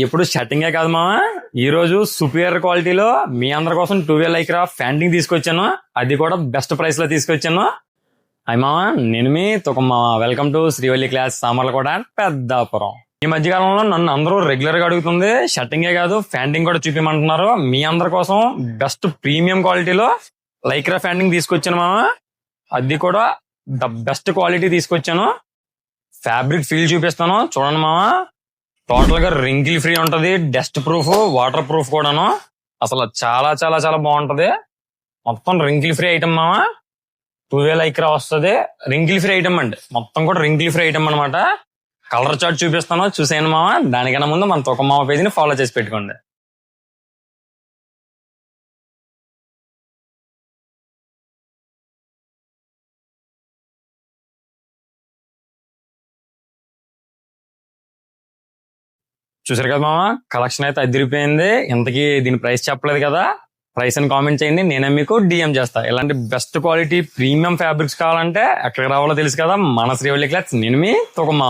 ఎప్పుడు షర్టింగే కాదు మామ, ఈ రోజు సుపీరియర్ క్వాలిటీలో మీ అందరి కోసం 2 లైక్రా ప్యాంటింగ్ తీసుకొచ్చాను. అది కూడా బెస్ట్ ప్రైస్ లో తీసుకొచ్చాను. అయ్యి మామ, నేను మీ తుకమ్మ. Welcome to Srivalli class, Samarlakota, Peddapuram. ఈ మధ్యకాలంలో నన్ను అందరూ రెగ్యులర్ గా అడుగుతుంది, షర్టింగే కాదు ప్యాంటింగ్ కూడా చూపించమంటున్నారు. మీ అందరి కోసం బెస్ట్ ప్రీమియం క్వాలిటీలో లైక్రా ప్యాంటింగ్ తీసుకొచ్చాను మామ. అది కూడా ద బెస్ట్ క్వాలిటీ తీసుకొచ్చాను. ఫ్యాబ్రిక్ ఫీల్ చూపిస్తాను, చూడండి మామ. టోటల్ గా రింకిల్ ఫ్రీ ఉంటది, డస్ట్ ప్రూఫ్, వాటర్ ప్రూఫ్ కూడాను. అసలు చాలా చాలా చాలా బాగుంటది. మొత్తం రింకిల్ ఫ్రీ ఐటమ్ మామ. 2 లైక్రా వస్తుంది, రింకిల్ ఫ్రీ ఐటమ్ అండి. మొత్తం కూడా రింకిల్ ఫ్రీ ఐటమ్ అనమాట. కలర్ చార్ట్ చూపిస్తాను, చూసేయండి మామ. దానికన్నా ముందు మన తుకమ్మ పేజీని ఫాలో చేసి పెట్టుకోండి. చూసారు కదా మామ, కలెక్షన్ అయితే అదిరిపోయింది. ఇంతకీ దీని ప్రైస్ చెప్పలేదు కదా, ప్రైస్ అని కామెంట్ చేయండి, నేనే మీకు డిఎం చేస్తా. ఇలాంటి బెస్ట్ క్వాలిటీ ప్రీమియం ఫ్యాబ్రిక్స్ కావాలంటే ఎక్కడికి రావాలో తెలుసు కదా, మన శ్రీవల్లి క్లాత్స్. నేను మీ తుకమ్మ.